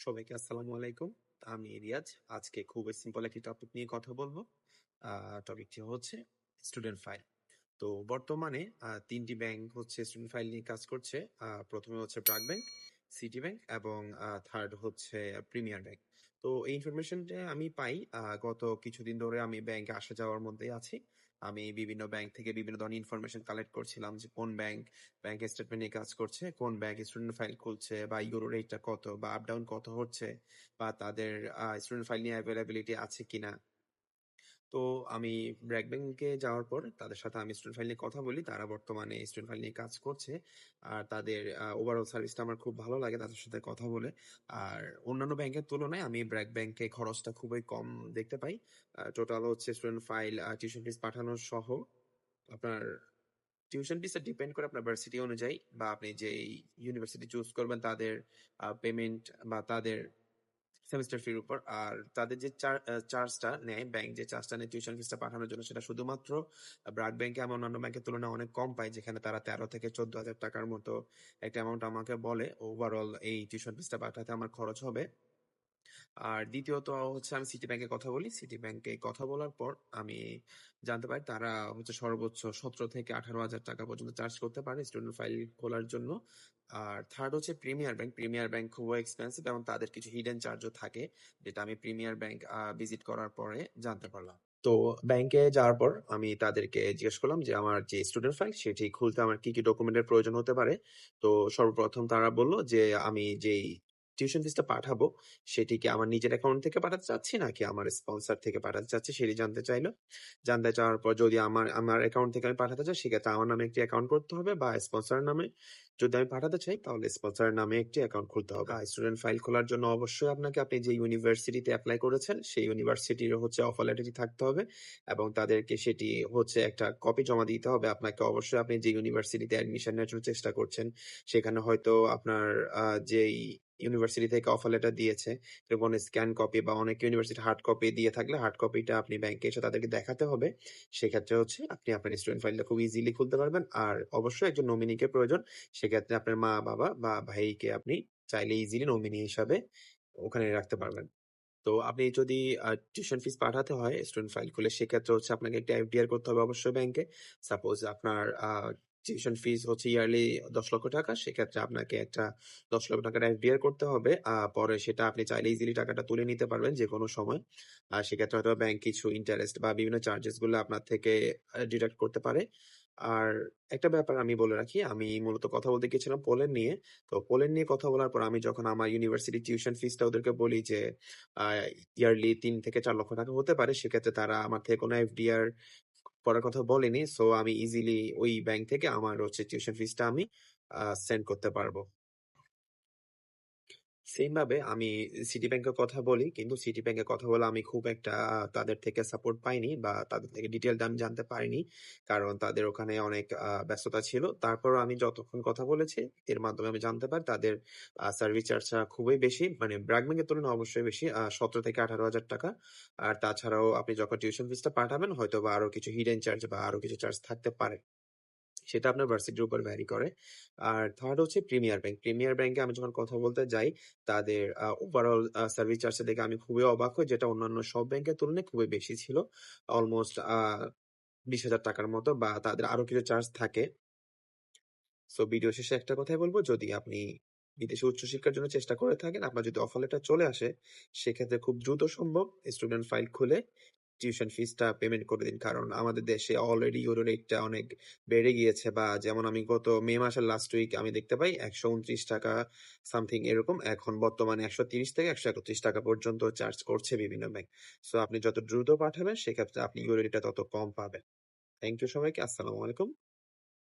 সবাইকে আসসালামু আলাইকুম। আমি রিয়াজ। আজকে খুবই সিম্পল একটি টপিক নিয়ে কথা বলবো। টপিকটি হচ্ছে স্টুডেন্ট ফাইল। তো বর্তমানে ৩ টি ব্যাংক হচ্ছে স্টুডেন্ট ফাইল নিয়ে কাজ করছে। প্রথমে হচ্ছে ব্র্যাক ব্যাংক, সিটি ব্যাংক এবং থার্ড হচ্ছে প্রিমিয়ার ব্যাংক। তো এই ইনফরমেশনটা আমি পাই গত কিছুদিন ধরে আমি ব্যাংকে আসা যাওয়ার মধ্যেই আছি। আমি বিভিন্ন ব্যাংক থেকে বিভিন্ন ধরনের ইনফরমেশন কালেক্ট করছিলাম যে কোন ব্যাংকের স্টেটমেন্ট নিয়ে কাজ করছে, কোন ব্যাংক স্টুডেন্ট ফাইল খুলছে বা ইউরো রেটটা কত বা আপ ডাউন কত হচ্ছে বা তাদের স্টুডেন্ট ফাইল নিয়ে অ্যাভেলেবিলিটি আছে কিনা। তো আমি ব্র্যাক ব্যাংকে যাওয়ার পর তাদের সাথে আমি স্টুডেন্ট ফাইল নিয়ে কথা বলি। তারা বর্তমানে স্টুডেন্ট ফাইল নিয়ে কাজ করছে। আর তাদের ওভারঅল সার্ভিসটা আমার খুব ভালো লাগে তাদের সাথে কথা বলে। আর অন্যান্য ব্যাংকের তুলনায় আমি ব্র্যাক ব্যাংকে খরচটা খুবই কম দেখতে পাই। টোটাল হচ্ছে স্টুডেন্ট ফাইল, টিউশন ফিস পাঠানো সহ আপনার টিউশন ফিসটা ডিপেন্ড করে আপনার ভার্সিটি অনুযায়ী বা আপনি যেই ইউনিভার্সিটি চুজ করবেন তাদের পেমেন্ট বা তাদের সেমিস্টার ফির উপর। আর তাদের যে চার্জটা নেয়, ব্যাংক যে চার্জটা নেয় টিউশন ফিসটা পাঠানোর জন্য, সেটা শুধুমাত্র ব্র্যাক ব্যাংকে আমি অন্যান্য ব্যাংকের তুলনায় অনেক কম পাই, যেখানে তারা 13 থেকে 14,000 টাকার মতো একটা অ্যামাউন্ট আমাকে বলে ওভারঅল এই টিউশন ফিসটা পাঠাতে আমার খরচ হবে। আর দ্বিতীয়ত হচ্ছে আমি সিটি ব্যাংকে কথা বলি। সিটি ব্যাংকে কথা বলার পর আমি জানতে পারি তারা হচ্ছে সর্বোচ্চ 17 থেকে 18,000 টাকা পর্যন্ত চার্জ করতে পারে স্টুডেন্ট ফাইল খোলার জন্য। আর থার্ড হচ্ছে প্রিমিয়ার ব্যাংক। প্রিমিয়ার ব্যাংক খুবই এক্সপেন্সিভ এবং তাদের কিছু হিডেন চার্জও থাকে, যেটা আমি প্রিমিয়ার ব্যাংক ভিজিট করার পরে জানতে পারলাম। তো ব্যাংকে যাওয়ার পর আমি তাদেরকে জিজ্ঞেস করলাম যে আমার যে স্টুডেন্ট ফাইল সেটি খুলতে আমার কি কি ডকুমেন্টের প্রয়োজন হতে পারে। তো সর্বপ্রথম তারা বলল যে আমি যেই টিউশন ফিসটা পাঠাবো সেটি কি আমার নিজের অ্যাকাউন্ট থেকে পাঠাতে চাচ্ছি নাকি আমার স্পন্সর থেকে পাঠাতে চাচ্ছি সেটি জানতে চাইলো। জানতে চাওয়ার পর যদি আমার আমার অ্যাকাউন্ট থেকে আমি পাঠাতে চাই সেক্ষেত্রে আমার নামে একটি অ্যাকাউন্ট করতে হবে, বা স্পন্সরের নামে যদি আমি পাঠাতে চাই তাহলে স্পন্সরের নামে একটি অ্যাকাউন্ট খুলতে হবে। স্টুডেন্ট ফাইল খোলার জন্য অবশ্যই আপনি যে ইউনিভার্সিটিতে অ্যাপ্লাই করেছেন সেই ইউনিভার্সিটির হচ্ছে অফার লেটারটি থাকতে হবে এবং তাদেরকে সেটি হচ্ছে একটা কপি জমা দিতে হবে। আপনাকে অবশ্যই আপনি যে ইউনিভার্সিটিতে অ্যাডমিশন নেওয়ার জন্য চেষ্টা করছেন সেখানে হয়তো আপনার যেই ইউনিভার্সিটি থেকে অফার লেটার দিয়েছে এবং স্ক্যান কপি বা অনেক ইউনিভার্সিটি হার্ড কপি দিয়ে থাকলে হার্ড কপিটা আপনি ব্যাংকে এসে তাদেরকে দেখাতে হবে। সেক্ষেত্রে হচ্ছে আপনি আপনার স্টুডেন্ট ফাইলটা খুব ইজিলি খুলতে পারবেন। আর অবশ্যই একজন নমিনিকে প্রয়োজন। সেক্ষেত্রে আপনার মা বাবা বা ভাইকে আপনি চাইলে ইজিলি নমিনি হিসাবে ওখানে রাখতে পারবেন। তো আপনি যদি টিউশন ফিস পাঠাতে হয় স্টুডেন্ট ফাইল খুলে, সেক্ষেত্রে হচ্ছে আপনাকে একটা এফডিআর করতে হবে অবশ্যই ব্যাংকে। সাপোজ আপনার টিউশন ফিস হচ্ছে ইয়ারলি 10 লক্ষ টাকা, সেক্ষেত্রে আপনাকে একটা 10 লক্ষ টাকার এফডিআর করতে হবে। পরে সেটা আপনি চাইলে ইজিলি টাকাটা তুলে নিতে পারবেন যে কোনো সময়। আর সেক্ষেত্রে হয়তো ব্যাংক কিছু ইন্টারেস্ট বা বিভিন্ন চার্জেস গুলো আপনার থেকে ডিডাক্ট করতে পারে। আর একটা ব্যাপার আমি বলে রাখি, আমি মূলত কথা বলতে গেছিলাম পোল্যান্ড নিয়ে। তো পোল্যান্ড নিয়ে কথা বলার পর আমি যখন আমার ইউনিভার্সিটি টিউশন ফিসটা ওদেরকে বলি যে ইয়ারলি ৩ থেকে ৪ লক্ষ টাকা হতে পারে, সেক্ষেত্রে তারা আমার থেকে কোনো এফডিআর করার কথা বলেনি। সো আমি ইজিলি ওই ব্যাংক থেকে আমার হচ্ছে টিউশন ফিসটা আমি সেন্ড করতে পারবো। সেম ভাবে আমি সিটি ব্যাংকের কথা বলি, কিন্তু সিটি ব্যাংকের কথা বলে আমি খুব একটা তাদের থেকে সাপোর্ট পাইনি বা তাদের থেকে ডিটেলটা আমি জানতে পারিনি, কারণ তাদের ওখানে অনেক ব্যস্ততা ছিল। তারপর আমি যতক্ষণ কথা বলেছি এর মাধ্যমে আমি জানতে পারি তাদের সার্ভিস চার্জটা খুবই বেশি, মানে ব্র্যাক ব্যাংকের তুলনায় অবশ্যই বেশি, 17 থেকে 18,000 টাকা। আর তাছাড়াও আপনি যখন টিউশন ফিসটা পাঠাবেন হয়তো বা আরো কিছু হিডেন চার্জ বা আরো কিছু চার্জ থাকতে পারে, সেটা আপনার ভার্সিটির উপর ভ্যারি করে। আর থার্ড হচ্ছে প্রিমিয়ার ব্যাংক। প্রিমিয়ার ব্যাংকে আমি যখন কথা বলতে যাই তাদের ওভারঅল সার্ভিস চার্জটা দেখে আমি খুবই অবাক হই, যেটা অন্যান্য সব ব্যাংকের তুলনায় খুবই বেশি ছিল। অলমোস্ট 20,000 টাকার মতো, বা তাদের আরো কিছু চার্জ থাকে। সো ভিডিও শেষে একটা কথাই বলবো, যদি আপনি বিদেশে উচ্চশিক্ষার জন্য চেষ্টা করে থাকেন, আপনার যদি অফার লেটার চলে আসে সেক্ষেত্রে খুব দ্রুত সম্ভব স্টুডেন্ট ফাইল খুলে টিউশন ফিসটা পেমেন্ট করে দিন, কারণ আমাদের দেশে অলরেডি ইউরো রেটটা অনেক বেড়ে গিয়েছে। বা যেমন আমি গত মে মাসের লাস্ট উইক আমি দেখতে পাই 129 টাকা সামথিং এরকম, এখন বর্তমানে 130 থেকে 131 টাকা পর্যন্ত চার্জ করছে বিভিন্ন ব্যাংক। সো আপনি যত দ্রুত পাঠাবেন সেক্ষেত্রে আপনি ইউরো রেটটা তত কম পাবেন। থ্যাংক ইউ সবাইকে। আসসালামু আলাইকুম।